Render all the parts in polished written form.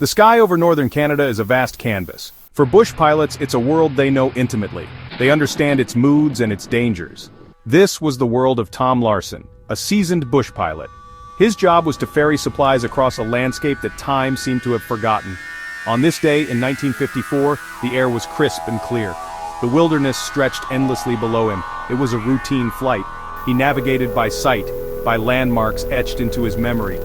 The sky over northern Canada is a vast canvas. For bush pilots, it's a world they know intimately. They understand its moods and its dangers. This was the world of Tom Larson, a seasoned bush pilot. His job was to ferry supplies across a landscape that time seemed to have forgotten. On this day in 1954, the air was crisp and clear. The wilderness stretched endlessly below him. It was a routine flight. He navigated by sight, by landmarks etched into his memory.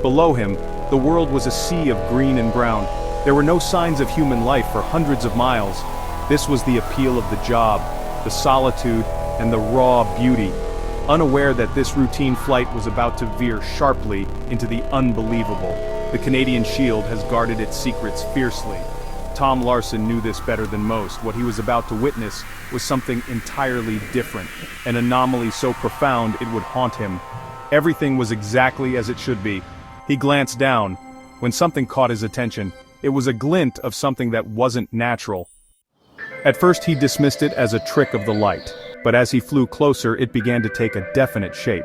Below him, the world was a sea of green and brown. There were no signs of human life for hundreds of miles. This was the appeal of the job, the solitude, and the raw beauty. Unaware that this routine flight was about to veer sharply into the unbelievable, the Canadian Shield has guarded its secrets fiercely. Tom Larson knew this better than most. What he was about to witness was something entirely different, an anomaly so profound it would haunt him. Everything was exactly as it should be. He glanced down, when something caught his attention. It was a glint of something that wasn't natural. At first he dismissed it as a trick of the light, but as he flew closer it began to take a definite shape.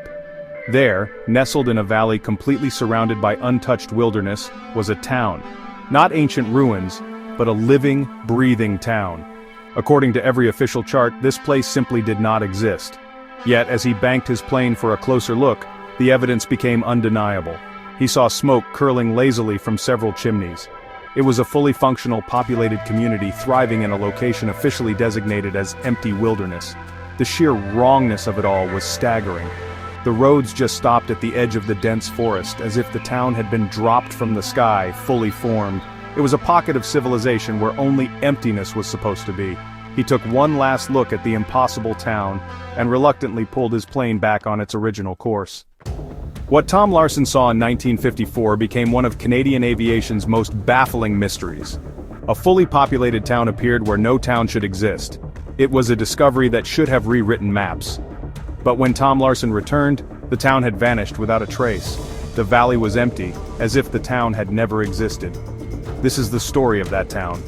There, nestled in a valley completely surrounded by untouched wilderness, was a town. Not ancient ruins, but a living, breathing town. According to every official chart, this place simply did not exist. Yet, as he banked his plane for a closer look, the evidence became undeniable. He saw smoke curling lazily from several chimneys. It was a fully functional, populated community thriving in a location officially designated as empty wilderness. The sheer wrongness of it all was staggering. The roads just stopped at the edge of the dense forest, as if the town had been dropped from the sky, fully formed. It was a pocket of civilization where only emptiness was supposed to be. He took one last look at the impossible town, and reluctantly pulled his plane back on its original course. What Tom Larson saw in 1954 became one of Canadian aviation's most baffling mysteries. A fully populated town appeared where no town should exist. It was a discovery that should have rewritten maps. But when Tom Larson returned, the town had vanished without a trace. The valley was empty, as if the town had never existed. This is the story of that town.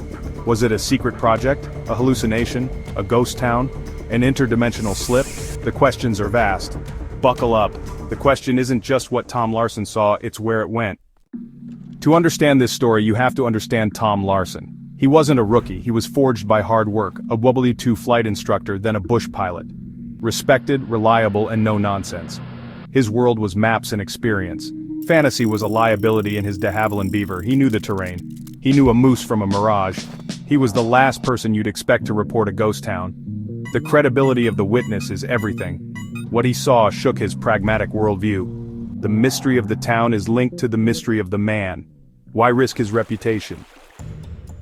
Was it a secret project, a hallucination, a ghost town, an interdimensional slip? The questions are vast. Buckle up. The question isn't just what Tom Larson saw, it's where it went. To understand this story, you have to understand Tom Larson. He wasn't a rookie, he was forged by hard work, a W-2 flight instructor, then a bush pilot. Respected, reliable, and no nonsense. His world was maps and experience. Fantasy was a liability in his de Havilland Beaver. He knew the terrain. He knew a moose from a mirage. He was the last person you'd expect to report a ghost town. The credibility of the witness is everything. What he saw shook his pragmatic worldview. The mystery of the town is linked to the mystery of the man. Why risk his reputation?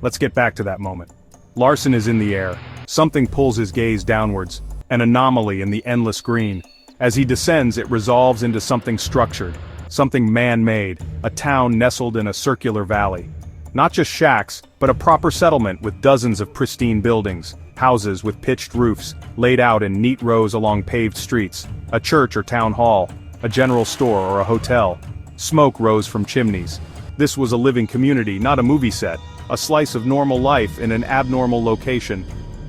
Let's get back to that moment. Larson is in the air. Something pulls his gaze downwards. An anomaly in the endless green. As he descends, it resolves into something structured. Something man-made. A town nestled in a circular valley. Not just shacks, but a proper settlement with dozens of pristine buildings. Houses with pitched roofs, laid out in neat rows along paved streets, a church or town hall, a general store or a hotel. Smoke rose from chimneys. This was a living community, not a movie set, a slice of normal life in an abnormal location.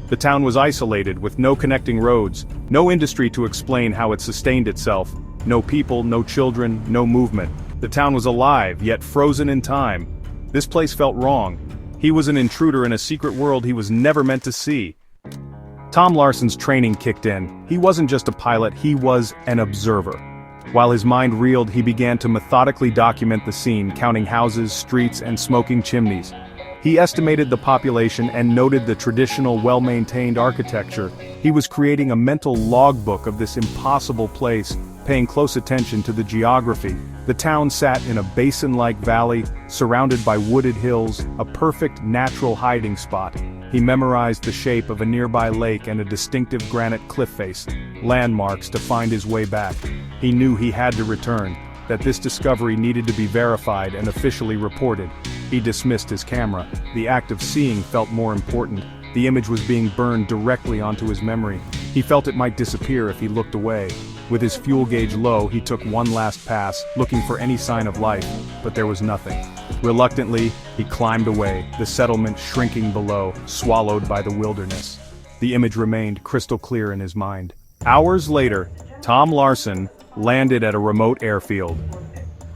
The town was isolated with no connecting roads, no industry to explain how it sustained itself, no people, no children, no movement. The town was alive, yet frozen in time. This place felt wrong. He was an intruder in a secret world he was never meant to see. Tom Larson's training kicked in. He wasn't just a pilot, he was an observer. While his mind reeled, he began to methodically document the scene, counting houses, streets, and smoking chimneys. He estimated the population and noted the traditional, well-maintained architecture. He was creating a mental logbook of this impossible place, paying close attention to the geography. The town sat in a basin-like valley, surrounded by wooded hills, a perfect natural hiding spot. He memorized the shape of a nearby lake and a distinctive granite cliff face, landmarks to find his way back. He knew he had to return, that this discovery needed to be verified and officially reported. He dismissed his camera. The act of seeing felt more important. The image was being burned directly onto his memory. He felt it might disappear if he looked away. With his fuel gauge low, he took one last pass, looking for any sign of life, but there was nothing. Reluctantly, he climbed away, the settlement shrinking below, swallowed by the wilderness. The image remained crystal clear in his mind. Hours later, Tom Larson landed at a remote airfield.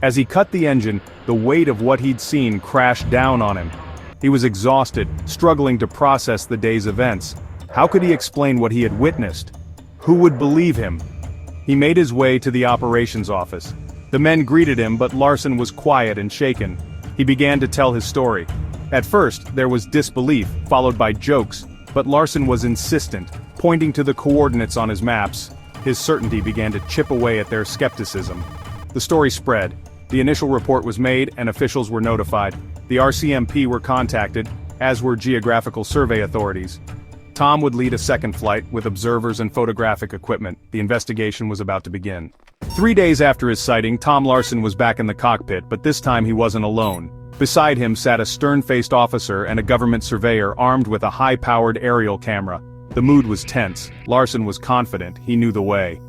As he cut the engine, the weight of what he'd seen crashed down on him. He was exhausted, struggling to process the day's events. How could he explain what he had witnessed? Who would believe him? He made his way to the operations office. The men greeted him, but Larson was quiet and shaken. He began to tell his story. At first, there was disbelief, followed by jokes, but Larson was insistent, pointing to the coordinates on his maps. His certainty began to chip away at their skepticism. The story spread. The initial report was made and officials were notified. The RCMP were contacted, as were geographical survey authorities. Tom would lead a second flight with observers and photographic equipment. The investigation was about to begin. 3 days after his sighting, Tom Larson was back in the cockpit, but this time he wasn't alone. Beside him sat a stern-faced officer and a government surveyor armed with a high-powered aerial camera. The mood was tense. Larson was confident, he knew the way.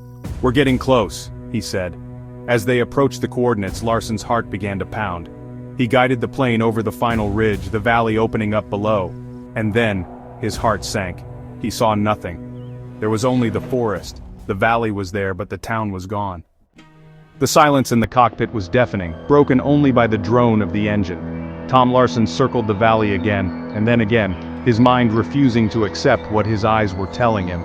"We're getting close," he said. As they approached the coordinates, Larson's heart began to pound. He guided the plane over the final ridge, the valley opening up below. And then, his heart sank. He saw nothing. There was only the forest. The valley was there, but the town was gone. The silence in the cockpit was deafening, broken only by the drone of the engine. Tom Larson circled the valley again, and then again, his mind refusing to accept what his eyes were telling him.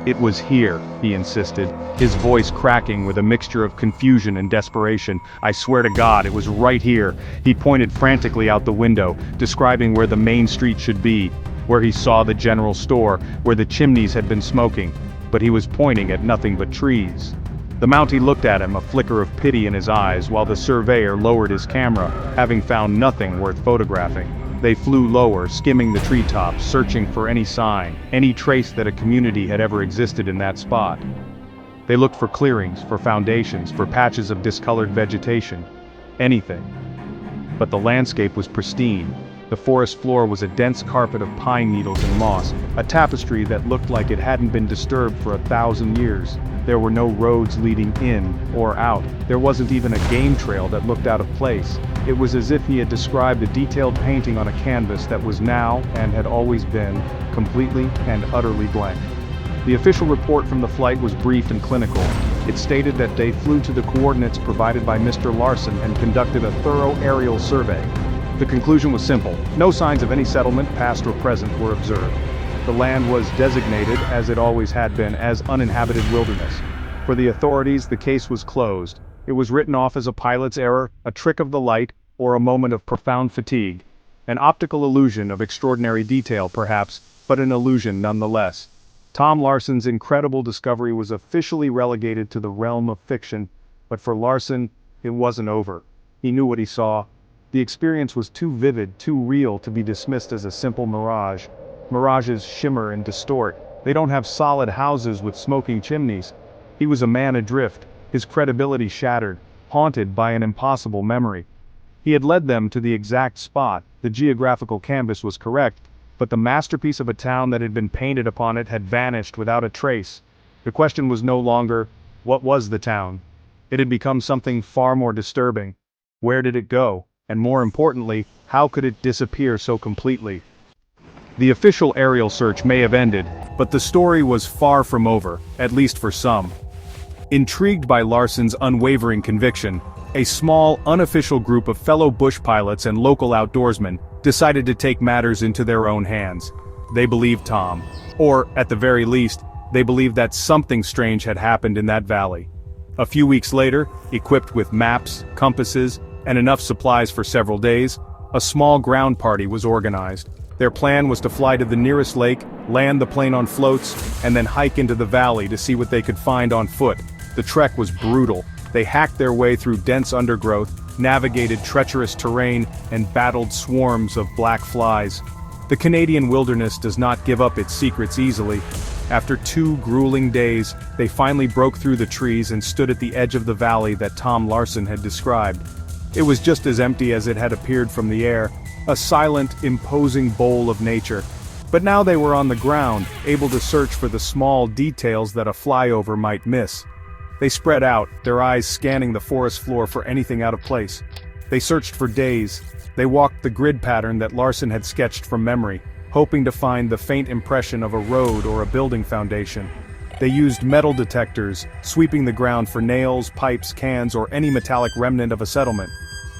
"It was here," he insisted, his voice cracking with a mixture of confusion and desperation. "I swear to God, it was right here." He pointed frantically out the window, describing where the main street should be, where he saw the general store, where the chimneys had been smoking. But he was pointing at nothing but trees. The Mountie looked at him, a flicker of pity in his eyes, while the surveyor lowered his camera, having found nothing worth photographing. They flew lower, skimming the treetops, searching for any sign, any trace that a community had ever existed in that spot. They looked for clearings, for foundations, for patches of discolored vegetation. Anything. But the landscape was pristine. The forest floor was a dense carpet of pine needles and moss, a tapestry that looked like it hadn't been disturbed for 1,000 years. There were no roads leading in or out. There wasn't even a game trail that looked out of place. It was as if he had described a detailed painting on a canvas that was now, and had always been, completely and utterly blank. The official report from the flight was brief and clinical. It stated that they flew to the coordinates provided by Mr. Larson and conducted a thorough aerial survey. The conclusion was simple. No signs of any settlement, past or present, were observed. The land was designated, as it always had been, as uninhabited wilderness. For the authorities, the case was closed. It was written off as a pilot's error, a trick of the light, or a moment of profound fatigue. An optical illusion of extraordinary detail, perhaps, but an illusion nonetheless. Tom Larson's incredible discovery was officially relegated to the realm of fiction, but for Larson, it wasn't over. He knew what he saw. The experience was too vivid, too real to be dismissed as a simple mirage. Mirages shimmer and distort. They don't have solid houses with smoking chimneys. He was a man adrift, his credibility shattered, haunted by an impossible memory. He had led them to the exact spot. The geographical canvas was correct, but the masterpiece of a town that had been painted upon it had vanished without a trace. The question was no longer, what was the town? It had become something far more disturbing. Where did it go? And more importantly, how could it disappear so completely? The official aerial search may have ended, but the story was far from over, at least for some. Intrigued by Larson's unwavering conviction, a small, unofficial group of fellow bush pilots and local outdoorsmen decided to take matters into their own hands. They believed Tom. Or, at the very least, they believed that something strange had happened in that valley. A few weeks later, equipped with maps, compasses, and enough supplies for several days, a small ground party was organized. Their plan was to fly to the nearest lake, land the plane on floats, and then hike into the valley to see what they could find on foot. The trek was brutal. They hacked their way through dense undergrowth, navigated treacherous terrain, and battled swarms of black flies. The Canadian wilderness does not give up its secrets easily. After 2 grueling days, they finally broke through the trees and stood at the edge of the valley that Tom Larson had described. It was just as empty as it had appeared from the air, a silent, imposing bowl of nature. But now they were on the ground, able to search for the small details that a flyover might miss. They spread out, their eyes scanning the forest floor for anything out of place. They searched for days. They walked the grid pattern that Larson had sketched from memory, hoping to find the faint impression of a road or a building foundation. They used metal detectors, sweeping the ground for nails, pipes, cans, or any metallic remnant of a settlement.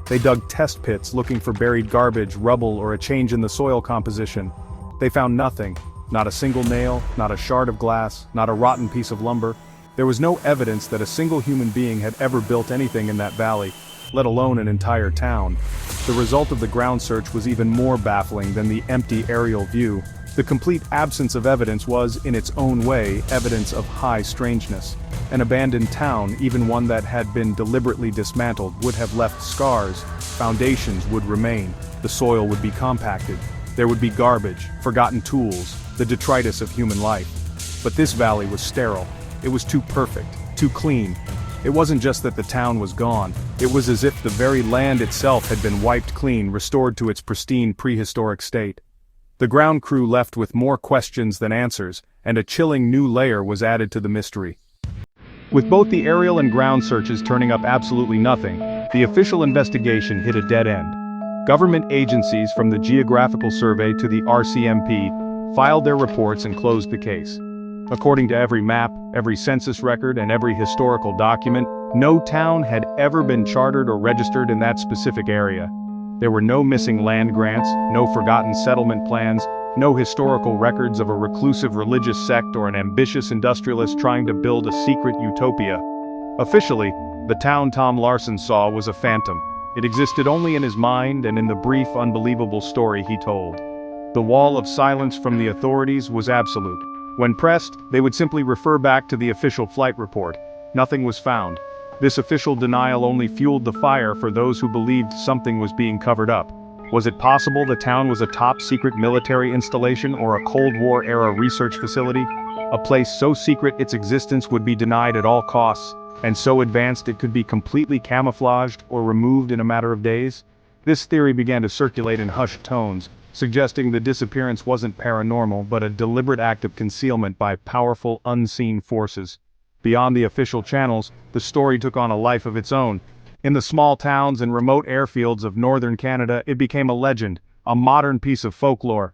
They dug test pits looking for buried garbage, rubble, or a change in the soil composition. They found nothing. Not a single nail, not a shard of glass, not a rotten piece of lumber. There was no evidence that a single human being had ever built anything in that valley, let alone an entire town. The result of the ground search was even more baffling than the empty aerial view. The complete absence of evidence was, in its own way, evidence of high strangeness. An abandoned town, even one that had been deliberately dismantled, would have left scars. Foundations would remain. The soil would be compacted. There would be garbage, forgotten tools, the detritus of human life. But this valley was sterile. It was too perfect, too clean. It wasn't just that the town was gone, it was as if the very land itself had been wiped clean, restored to its pristine prehistoric state. The ground crew left with more questions than answers, and a chilling new layer was added to the mystery. With both the aerial and ground searches turning up absolutely nothing, the official investigation hit a dead end. Government agencies from the Geographical Survey to the RCMP filed their reports and closed the case. According to every map, every census record, and every historical document, no town had ever been chartered or registered in that specific area. There were no missing land grants, no forgotten settlement plans, no historical records of a reclusive religious sect or an ambitious industrialist trying to build a secret utopia. Officially, the town Tom Larson saw was a phantom. It existed only in his mind and in the brief, unbelievable story he told. The wall of silence from the authorities was absolute. When pressed, they would simply refer back to the official flight report. Nothing was found. This official denial only fueled the fire for those who believed something was being covered up. Was it possible the town was a top-secret military installation or a Cold War-era research facility? A place so secret its existence would be denied at all costs, and so advanced it could be completely camouflaged or removed in a matter of days? This theory began to circulate in hushed tones, suggesting the disappearance wasn't paranormal but a deliberate act of concealment by powerful, unseen forces. Beyond the official channels, the story took on a life of its own. In the small towns and remote airfields of northern Canada, it became a legend, a modern piece of folklore.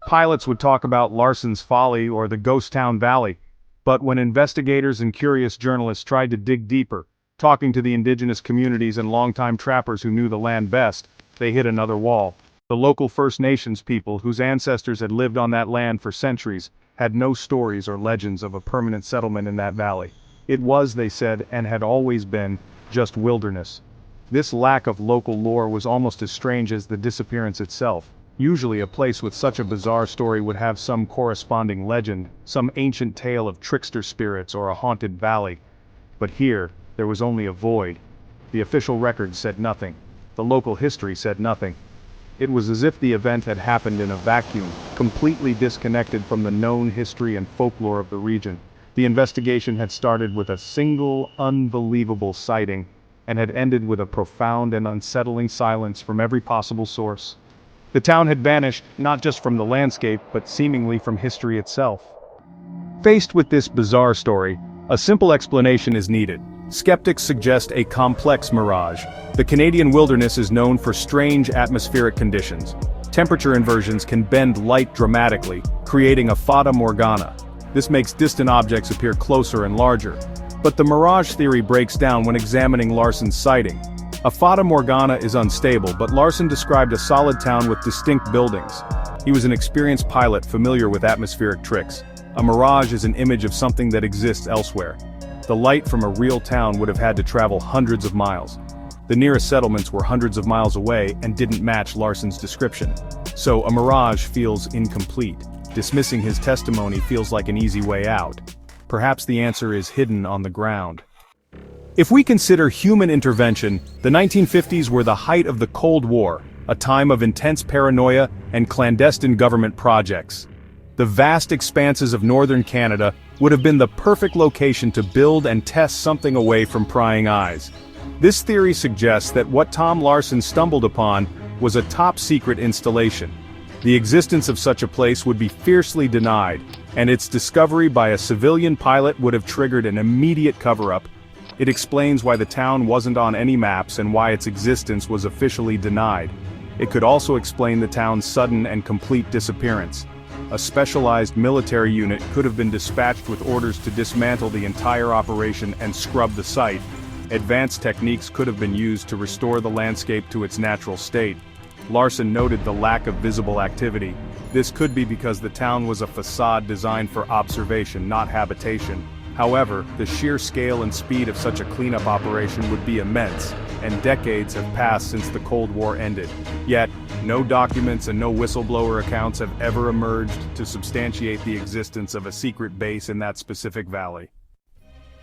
Pilots would talk about Larson's Folly or the Ghost Town Valley. But when investigators and curious journalists tried to dig deeper, talking to the indigenous communities and longtime trappers who knew the land best, they hit another wall. The local First Nations people, whose ancestors had lived on that land for centuries, had no stories or legends of a permanent settlement in that valley. It was, they said, and had always been, just wilderness. This lack of local lore was almost as strange as the disappearance itself. Usually a place with such a bizarre story would have some corresponding legend, some ancient tale of trickster spirits or a haunted valley. But here, there was only a void. The official records said nothing. The local history said nothing. It was as if the event had happened in a vacuum, completely disconnected from the known history and folklore of the region. The investigation had started with a single, unbelievable sighting, and had ended with a profound and unsettling silence from every possible source. The town had vanished, not just from the landscape, but seemingly from history itself. Faced with this bizarre story, a simple explanation is needed. Skeptics suggest a complex mirage. The Canadian wilderness is known for strange atmospheric conditions. Temperature inversions can bend light dramatically, creating a fata morgana. This makes distant objects appear closer and larger. But the mirage theory breaks down when examining Larson's sighting. A fata morgana is unstable, but Larson described a solid town with distinct buildings. He was an experienced pilot familiar with atmospheric tricks. A mirage is an image of something that exists elsewhere. The light from a real town would have had to travel hundreds of miles. The nearest settlements were hundreds of miles away and didn't match Larson's description. So a mirage feels incomplete. Dismissing his testimony feels like an easy way out. Perhaps the answer is hidden on the ground. If we consider human intervention, the 1950s were the height of the Cold War, a time of intense paranoia and clandestine government projects. The vast expanses of northern Canada would have been the perfect location to build and test something away from prying eyes. This theory suggests that what Tom Larson stumbled upon was a top-secret installation. The existence of such a place would be fiercely denied, and its discovery by a civilian pilot would have triggered an immediate cover-up. It explains why the town wasn't on any maps and why its existence was officially denied. It could also explain the town's sudden and complete disappearance. A specialized military unit could have been dispatched with orders to dismantle the entire operation and scrub the site. Advanced techniques could have been used to restore the landscape to its natural state. Larson noted the lack of visible activity. This could be because the town was a facade designed for observation, not habitation. However, the sheer scale and speed of such a cleanup operation would be immense, and decades have passed since the Cold War ended. Yet, no documents and no whistleblower accounts have ever emerged to substantiate the existence of a secret base in that specific valley.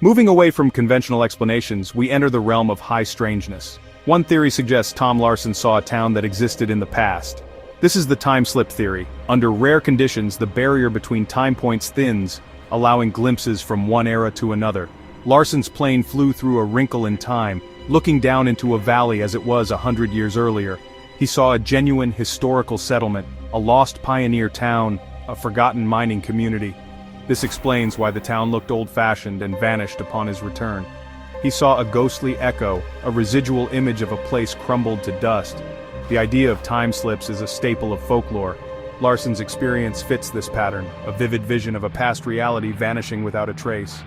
Moving away from conventional explanations, we enter the realm of high strangeness. One theory suggests Tom Larson saw a town that existed in the past. This is the time slip theory. Under rare conditions, the barrier between time points thins, allowing glimpses from one era to another. Larson's plane flew through a wrinkle in time, looking down into a valley as it was 100 years earlier. He saw a genuine historical settlement, a lost pioneer town, a forgotten mining community. This explains why the town looked old-fashioned and vanished upon his return. He saw a ghostly echo, a residual image of a place crumbled to dust. The idea of time slips is a staple of folklore. Larson's experience fits this pattern, a vivid vision of a past reality vanishing without a trace.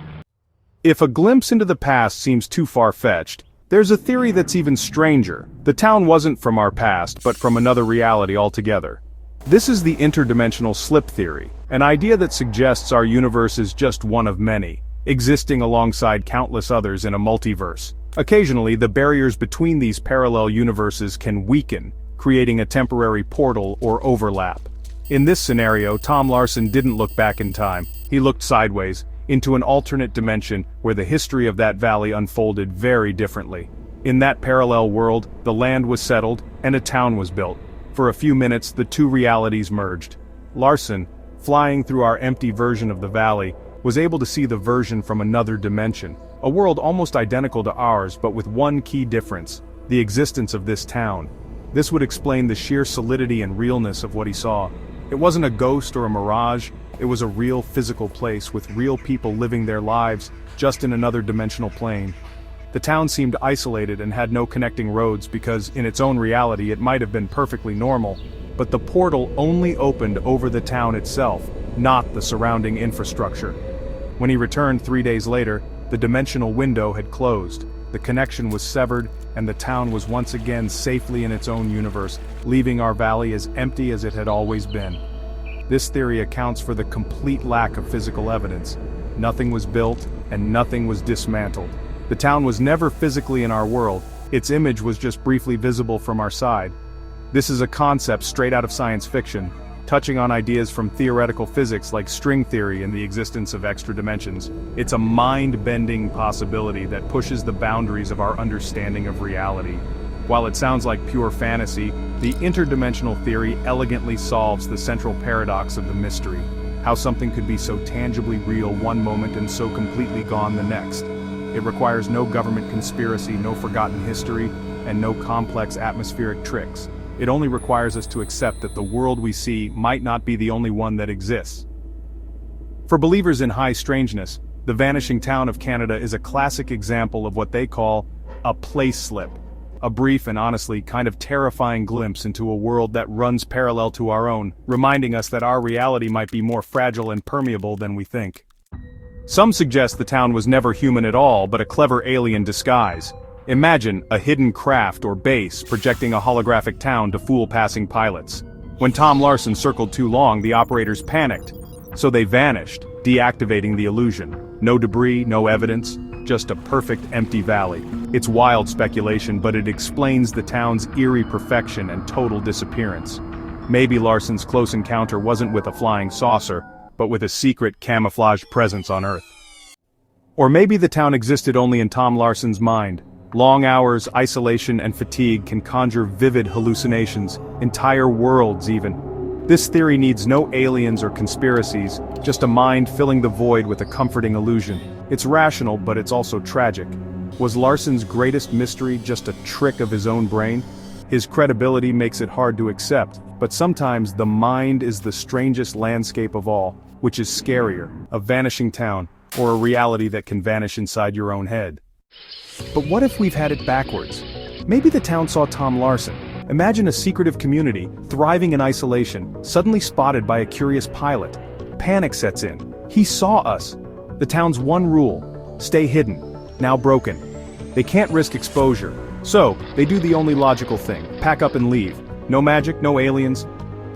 If a glimpse into the past seems too far-fetched, there's a theory that's even stranger. The town wasn't from our past, but from another reality altogether. This is the interdimensional slip theory, an idea that suggests our universe is just one of many, existing alongside countless others in a multiverse. Occasionally, the barriers between these parallel universes can weaken, creating a temporary portal or overlap. In this scenario, Tom Larson didn't look back in time. He looked sideways, into an alternate dimension where the history of that valley unfolded very differently. In that parallel world, the land was settled, and a town was built. For a few minutes, the two realities merged. Larson, flying through our empty version of the valley, was able to see the version from another dimension, a world almost identical to ours but with one key difference: the existence of this town. This would explain the sheer solidity and realness of what he saw. It wasn't a ghost or a mirage, it was a real physical place with real people living their lives, just in another dimensional plane. The town seemed isolated and had no connecting roads because, in its own reality, it might have been perfectly normal, but the portal only opened over the town itself, not the surrounding infrastructure. When he returned 3 days later, the dimensional window had closed, the connection was severed, and the town was once again safely in its own universe, leaving our valley as empty as it had always been. This theory accounts for the complete lack of physical evidence. Nothing was built, and nothing was dismantled. The town was never physically in our world, its image was just briefly visible from our side. This is a concept straight out of science fiction, touching on ideas from theoretical physics like string theory and the existence of extra dimensions. It's a mind-bending possibility that pushes the boundaries of our understanding of reality. While it sounds like pure fantasy, the interdimensional theory elegantly solves the central paradox of the mystery: how something could be so tangibly real one moment and so completely gone the next. It requires no government conspiracy, no forgotten history, and no complex atmospheric tricks. It only requires us to accept that the world we see might not be the only one that exists. For believers in high strangeness, the vanishing town of Canada is a classic example of what they call a place slip. A brief and honestly kind of terrifying glimpse into a world that runs parallel to our own, reminding us that our reality might be more fragile and permeable than we think. Some suggest the town was never human at all, but a clever alien disguise. Imagine a hidden craft or base projecting a holographic town to fool passing pilots. When Tom Larson circled too long, the operators panicked, so they vanished, deactivating the illusion. No debris, no evidence, just a perfect empty valley. It's wild speculation, but it explains the town's eerie perfection and total disappearance. Maybe Larson's close encounter wasn't with a flying saucer, but with a secret camouflaged presence on Earth. Or maybe the town existed only in Tom Larson's mind. Long hours, isolation, and fatigue can conjure vivid hallucinations, entire worlds even. This theory needs no aliens or conspiracies, just a mind filling the void with a comforting illusion. It's rational, but it's also tragic. Was Larson's greatest mystery just a trick of his own brain? His credibility makes it hard to accept, but sometimes the mind is the strangest landscape of all, which is scarier, a vanishing town, or a reality that can vanish inside your own head. But what if we've had it backwards? Maybe the town saw Tom Larson, Imagine a secretive community, thriving in isolation, suddenly spotted by a curious pilot. Panic sets in. He saw us. The town's one rule: stay hidden. Now broken. They can't risk exposure. So, they do the only logical thing: pack up and leave. No magic, no aliens.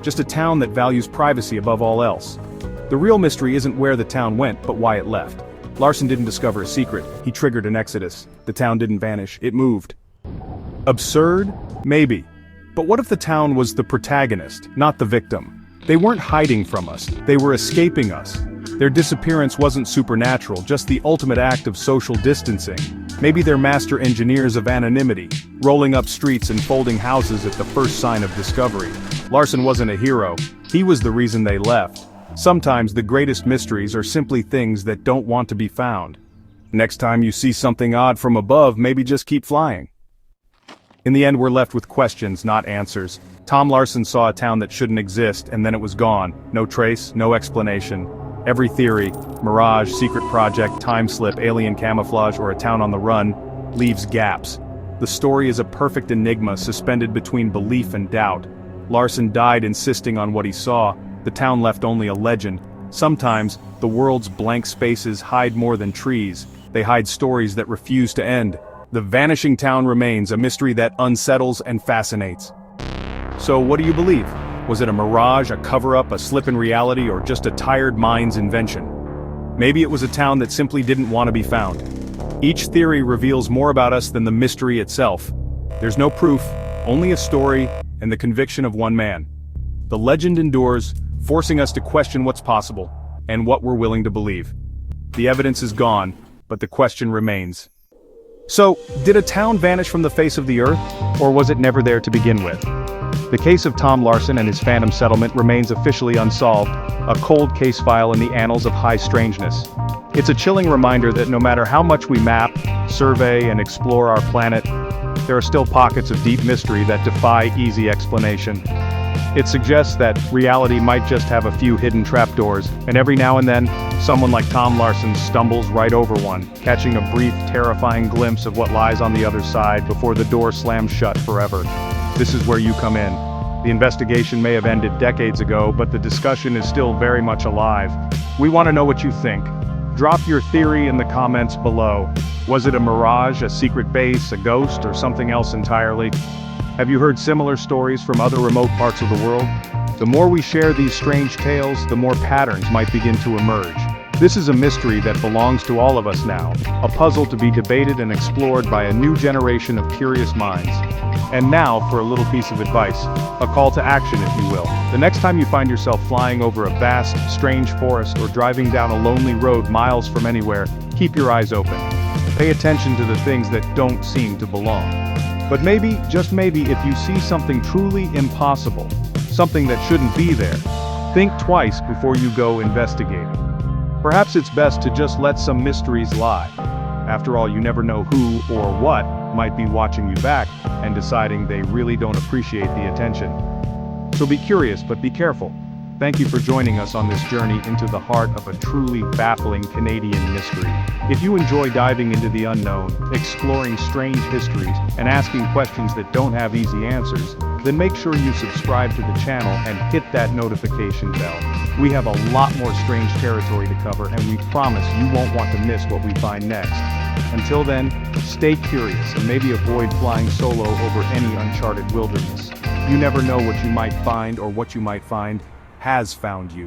Just a town that values privacy above all else. The real mystery isn't where the town went, but why it left. Larson didn't discover a secret. He triggered an exodus. The town didn't vanish, it moved. Absurd? Maybe. But what if the town was the protagonist, not the victim? They weren't hiding from us, they were escaping us. Their disappearance wasn't supernatural, just the ultimate act of social distancing. Maybe they're master engineers of anonymity, rolling up streets and folding houses at the first sign of discovery. Larson wasn't a hero, he was the reason they left. Sometimes the greatest mysteries are simply things that don't want to be found. Next time you see something odd from above, maybe just keep flying. In the end, we're left with questions, not answers. Tom Larson saw a town that shouldn't exist, and then it was gone. No trace, no explanation. Every theory, mirage, secret project, time slip, alien camouflage, or a town on the run, leaves gaps. The story is a perfect enigma suspended between belief and doubt. Larson died insisting on what he saw. The town left only a legend. Sometimes, the world's blank spaces hide more than trees. They hide stories that refuse to end. The vanishing town remains a mystery that unsettles and fascinates. So what do you believe? Was it a mirage, a cover-up, a slip in reality, or just a tired mind's invention? Maybe it was a town that simply didn't want to be found. Each theory reveals more about us than the mystery itself. There's no proof, only a story, and the conviction of one man. The legend endures, forcing us to question what's possible, and what we're willing to believe. The evidence is gone, but the question remains. So, did a town vanish from the face of the earth, or was it never there to begin with? The case of Tom Larson and his phantom settlement remains officially unsolved, a cold case file in the annals of high strangeness. It's a chilling reminder that no matter how much we map, survey, and explore our planet, there are still pockets of deep mystery that defy easy explanation. It suggests that reality might just have a few hidden trapdoors, and every now and then, someone like Tom Larson stumbles right over one, catching a brief, terrifying glimpse of what lies on the other side before the door slams shut forever. This is where you come in. The investigation may have ended decades ago, but the discussion is still very much alive. We want to know what you think. Drop your theory in the comments below. Was it a mirage, a secret base, a ghost, or something else entirely? Have you heard similar stories from other remote parts of the world? The more we share these strange tales, the more patterns might begin to emerge. This is a mystery that belongs to all of us now, a puzzle to be debated and explored by a new generation of curious minds. And now for a little piece of advice, a call to action if you will. The next time you find yourself flying over a vast, strange forest or driving down a lonely road miles from anywhere, keep your eyes open. Pay attention to the things that don't seem to belong. But maybe, just maybe, if you see something truly impossible, something that shouldn't be there, think twice before you go investigating. Perhaps it's best to just let some mysteries lie. After all, you never know who or what might be watching you back and deciding they really don't appreciate the attention. So be curious, but be careful. Thank you for joining us on this journey into the heart of a truly baffling Canadian mystery. If you enjoy diving into the unknown, exploring strange histories, and asking questions that don't have easy answers, then make sure you subscribe to the channel and hit that notification bell. We have a lot more strange territory to cover, and we promise you won't want to miss what we find next. Until then, stay curious and maybe avoid flying solo over any uncharted wilderness. You never know what you might find or what you might find has found you.